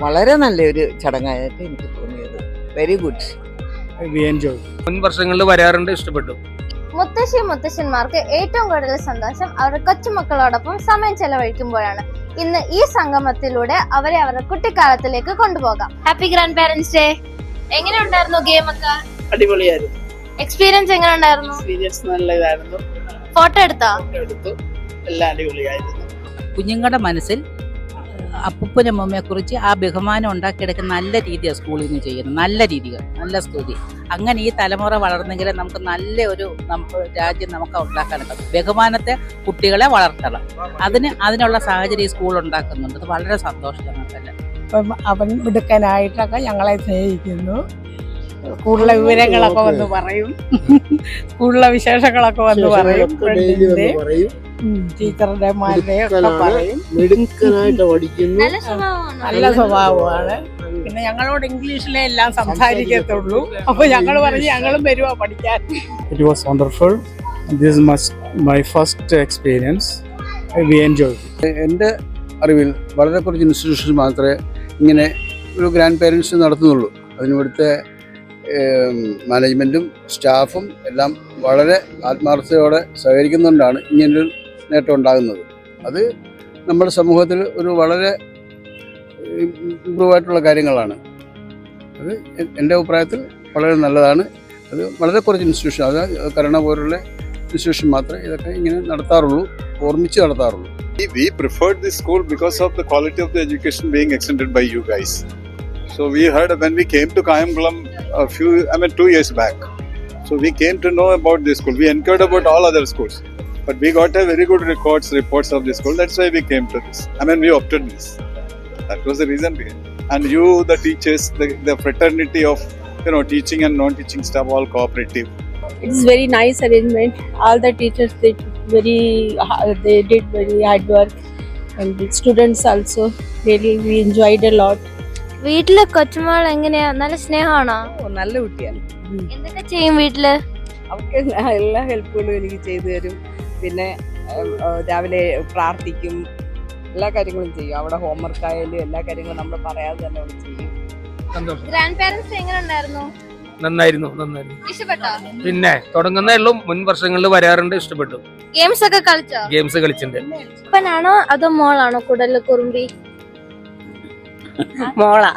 വളരെ നല്ലൊരു ചടങ്ങായിട്ട് എനിക്ക് തോന്നിയത്. Very good. മുൻ വർഷങ്ങളിൽ വരാറുണ്ട്, ഇഷ്ടപ്പെട്ടു. മുത്തശ്ശി മുത്തശ്ശന്മാർക്ക് ഏറ്റവും കൂടുതൽ സന്തോഷം അവരുടെ കൊച്ചുമക്കളോടൊപ്പം സമയം ചെലവഴിക്കുമ്പോഴാണ്. ഇന്ന് ഈ സംഗമത്തിലൂടെ അവരെ അവരുടെ കുട്ടിക്കാലത്തിലേക്ക് കൊണ്ടുപോകാം. Happy grand parents day. എങ്ങനെ ഉണ്ടായിരുന്നു ഗെയിം ഒക്കെ? അടിപൊളിയായിരുന്നു. എക്സ്പീരിയൻസ് എങ്ങനെ ഉണ്ടായിരുന്നു? എക്സ്പീരിയൻസ് നല്ലതായിരുന്നു. ഫോട്ടോ എടുത്തോ? എടുത്തു. എല്ലാം അടിപൊളിയായിരുന്നു. കുഞ്ഞുങ്ങളുടെ മനസ്സിൽ അപ്പൂപ്പനമ്മയെ കുറിച്ച് ആ ബഹുമാനം ഉണ്ടാക്കിയെടുക്കുന്ന നല്ല രീതിയാണ് സ്കൂളിൽ നിന്ന് ചെയ്യുന്നത്. നല്ല രീതികൾ, നല്ല സ്തുതി. അങ്ങനെ ഈ തലമുറ വളർന്നെങ്കിൽ നമുക്ക് നല്ല ഒരു രാജ്യം നമുക്ക് ഉണ്ടാക്കാനുണ്ട്. ബഹുമാനത്തെ കുട്ടികളെ വളർത്തണം. അതിനുള്ള സാഹചര്യം ഈ സ്കൂൾ ഉണ്ടാക്കുന്നുണ്ട്. അത് വളരെ സന്തോഷജനകമല്ല. അപ്പം അവൻ മിടുക്കനായിട്ടൊക്കെ ഞങ്ങളെ സ്നേഹിക്കുന്നു. സ്കൂളിലെ വിവരങ്ങളൊക്കെ വന്ന് പറയും, സ്കൂളിലെ വിശേഷങ്ങളൊക്കെ വന്ന് പറയും, ടീച്ചറുടെ ഒക്കെ പറയും. മിടുക്കനായിട്ട് പഠിക്കുന്നു. നല്ല സ്വഭാവമാണ്. പിന്നെ ഞങ്ങളോട് ഇംഗ്ലീഷിലെ എല്ലാം സംസാരിക്കത്തുള്ളൂ. അപ്പൊ ഞങ്ങൾ പറഞ്ഞു ഞങ്ങളും വരുവാ പഠിക്കാൻ. It was wonderful. This is my first experience. We enjoyed. എൻ്റെ അറിവിൽ വളരെ കുറച്ച് ഇൻസ്റ്റിറ്റ്യൂഷൻസ് മാത്രമേ ഇങ്ങനെ ഒരു ഗ്രാൻഡ് പേരൻസ് നടത്തുന്നുള്ളൂ. അതിനിവിടുത്തെ മാനേജ്മെൻറ്റും സ്റ്റാഫും എല്ലാം വളരെ ആത്മാർത്ഥതയോടെ സഹകരിക്കുന്നുകൊണ്ടാണ് ഇങ്ങനൊരു നേട്ടം ഉണ്ടാകുന്നത്. അത് നമ്മുടെ സമൂഹത്തിൽ ഒരു വളരെ ഇമ്പ്രൂവ് ആയിട്ടുള്ള കാര്യങ്ങളാണ്. അത് എൻ്റെ അഭിപ്രായത്തിൽ വളരെ നല്ലതാണ്. അത് വളരെ കുറച്ച് ഇൻസ്റ്റിറ്റ്യൂഷൻ, അതായത് കരുണ പോലുള്ള ഇൻസ്റ്റിറ്റ്യൂഷൻ മാത്രമേ ഇതൊക്കെ ഇങ്ങനെ നടത്താറുള്ളൂ, ഓർമ്മിച്ച് നടത്താറുള്ളൂ. We preferred this school because of the quality of the education being extended by you guys. So we heard when we came to Kayamkulam 2 years back. So we came to know about this school. We inquired about all other schools, but we got a very good reports of this school. That's why we came to this. We opted this. That was the reason behind. And you, the teachers, the fraternity of teaching and non-teaching staff, all cooperative. It's very nice arrangement. All the teachers they did very hard work, and the students also really we enjoyed a lot. വീട്ടിലെ കൊച്ചുമോൾ എങ്ങനെയാ? നല്ല സ്നേഹമാണോ? നല്ല കുട്ടിയാണ്. എന്തൊക്കെ ചെയ്യും വീട്ടില്? അവർക്ക് എല്ലാ ഹെൽപ്പുകളും എനിക്ക് ചെയ്തു തരും. പിന്നെ രാവിലെ പ്രാർത്ഥിക്കും, എല്ലാ കാര്യങ്ങളും ചെയ്യും. അവിടെ ഹോംവർക്ക് ആയാലും എല്ലാ കാര്യങ്ങളും നമ്മൾ പറയാതെ തന്നെ അവൾ ചെയ്യും. ഗ്രാൻഡ് പാരന്റ്സ് എങ്ങനെ ഉണ്ടായിരുന്നു? നന്നായിരുന്നു. ഇഷ്ടപ്പെട്ടോ? പിന്നെ തുടങ്ങുന്നേ ഉള്ളൂ. മുൻ വർഷങ്ങളിൽ വരാറുണ്ട്, ഇഷ്ടപ്പെട്ടു. ഗെയിംസ് ഒക്കെ കളിച്ചോ? ഗെയിംസ് കളിച്ചിട്ടുണ്ട്. അപ്പനാണോ അതോ മോളാണോ കൂടുതൽ കുറുമ്പി? മോളാ.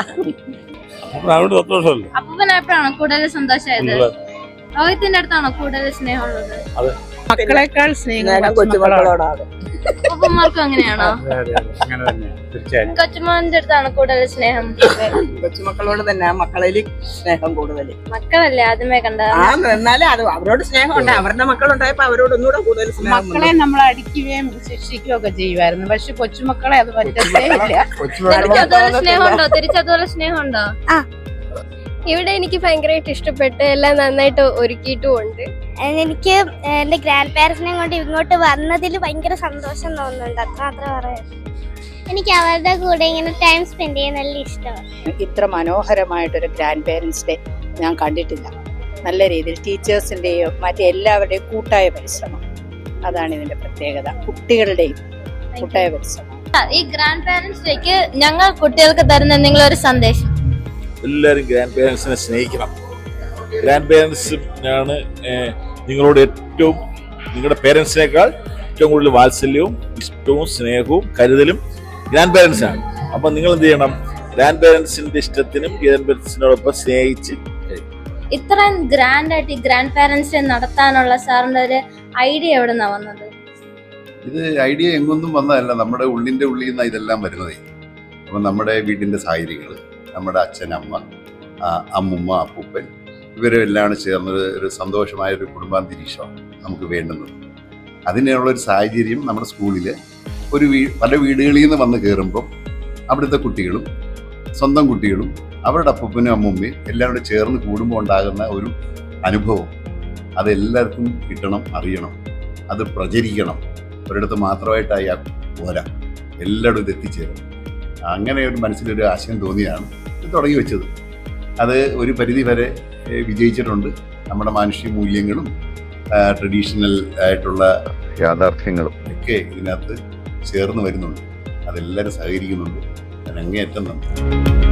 അപ്പനായപ്പോഴാണോ കൂടുതൽ സന്തോഷമായത്? രോഹിത്തിന്റെ അടുത്താണോ കൂടുതൽ സ്നേഹമുള്ളത്? മക്കളെക്കാൾ സ്നേഹം കൊച്ചുമക്കളോടാണ്. അപ്പന്മാർക്കും അങ്ങനെയാണോ? കൊച്ചുമോന്റെ അടുത്താണോ കൂടുതൽ സ്നേഹം? കൊച്ചുമക്കളോട് തന്നെ, മക്കളിൽ സ്നേഹം കൂടുതൽ. മക്കളല്ലേ ആദ്യമേ കണ്ടത്? എന്നാലും അത് അവരോട് സ്നേഹമുണ്ട്. അവരുടെ മക്കളുണ്ടായപ്പോ അവരോടൊന്നുകൂടെ കൂടുതൽ സ്നേഹം. മക്കളെ നമ്മൾ അടിക്കുകയും ശിക്ഷിക്കുകയും ഒക്കെ ചെയ്യുമായിരുന്നു. പക്ഷെ കൊച്ചുമക്കളെ അത് പറ്റത്തേ ഇല്ല. തിരിച്ചതുപോലെ സ്നേഹമുണ്ടോ? ഇവിടെ എനിക്ക് ഭയങ്കരമായിട്ട് ഇഷ്ടപ്പെട്ട് എല്ലാം നന്നായിട്ട് ഒരുക്കിയിട്ടും ഉണ്ട്. എനിക്ക് എന്റെ ഗ്രാൻഡ് പാരന്റ്സിനെ കൊണ്ട് ഇങ്ങോട്ട് വന്നതിൽ ഭയങ്കര സന്തോഷം തോന്നുന്നുണ്ട്. അത്ര മാത്രമേ പറയാം. എനിക്ക് അവരുടെ കൂടെ ഇങ്ങനെ ടൈം സ്പെൻഡ് ചെയ്യാൻ നല്ല ഇഷ്ടമാണ്. ഇത്ര മനോഹരമായിട്ടൊരു ഗ്രാൻഡ് പേരൻസ് ഡേ ഞാൻ കണ്ടിട്ടില്ല. നല്ല രീതിയിൽ ടീച്ചേഴ്സിന്റെയും മറ്റെല്ലാവരുടെയും കൂട്ടായ പരിശ്രമം, അതാണ് ഇതിന്റെ പ്രത്യേകത. കുട്ടികളുടെയും കൂട്ടായ പരിശ്രമം. ഈ ഗ്രാൻഡ് പാരന്റ്സ് ഡേക്ക് ഞങ്ങൾ കുട്ടികൾക്ക് തരുന്ന എന്തെങ്കിലും ഒരു സന്ദേശം? എല്ലാവരും ഗ്രാൻഡ് പേരൻസിനെ സ്നേഹിക്കണം. ഗ്രാൻഡ് പേരൻസിനാണ് നിങ്ങളോട് ഏറ്റവും, നിങ്ങളുടെ പേരൻസിനേക്കാൾ ഏറ്റവും കൂടുതൽ വാത്സല്യവും ഇഷ്ടവും സ്നേഹവും കരുതലും ഗ്രാൻഡ് പേരൻസാണ്. അപ്പം നിങ്ങൾ എന്ത് ചെയ്യണം? ഗ്രാൻഡ് പേരൻസിന്റെ ഇഷ്ടത്തിനും ഗ്രാൻഡ് പേരൻസിനോടൊപ്പം സ്നേഹിച്ച്. ഇത്രയും ഗ്രാൻഡ് ആയിട്ട് ഈ ഗ്രാൻഡ് പാരന്റ്സ് ഡേ നടത്താനുള്ള സാറിന്റെ ഒരു ഐഡിയ എവിടെ നിന്നാ വന്നത്? ഇത് ഐഡിയ എങ്ങൊന്നും വന്നതല്ല, നമ്മുടെ ഉള്ളിൽ നിന്നാണ് ഇതെല്ലാം വരുന്നത്. അപ്പം നമ്മുടെ വീടിൻ്റെ സാഹചര്യങ്ങൾ, നമ്മുടെ അച്ഛൻ, അമ്മ, അമ്മുമ്മ, അപ്പൂപ്പൻ, ഇവരെല്ലാം ചേർന്നത് ഒരു സന്തോഷമായൊരു കുടുംബാന്തരീക്ഷമാണ് നമുക്ക് വേണ്ടുന്നത്. അതിനുള്ളൊരു സാഹചര്യം നമ്മുടെ സ്കൂളിൽ പല വീടുകളിൽ നിന്ന് വന്ന് കയറുമ്പം അവിടുത്തെ കുട്ടികളും സ്വന്തം കുട്ടികളും അവരുടെ അപ്പൂപ്പനും അമ്മുമ്മയും എല്ലാം കൂടെ ചേർന്ന് കൂടുമ്പോൾ ഉണ്ടാകുന്ന ഒരു അനുഭവം അതെല്ലാവർക്കും കിട്ടണം, അറിയണം, അത് പ്രചരിക്കണം. ഒരിടത്ത് മാത്രമായിട്ടായി പോരാ, എല്ലായിടും ഇത് എത്തിച്ചേരും. അങ്ങനെ ഒരു മനസ്സിലൊരു ആശയം തോന്നിയാണ് ഇത് തുടങ്ങി വെച്ചത്. അത് ഒരു പരിധി വരെ വിജയിച്ചിട്ടുണ്ട്. നമ്മുടെ മാനുഷിക മൂല്യങ്ങളും ട്രഡീഷണൽ ആയിട്ടുള്ള യാഥാർത്ഥ്യങ്ങളും ഒക്കെ ഇതിനകത്ത് ചേർന്ന് വരുന്നുണ്ട്. അതെല്ലാവരും സഹകരിക്കുന്നുണ്ട്. ഞാൻ അങ്ങേയറ്റം നന്ദി.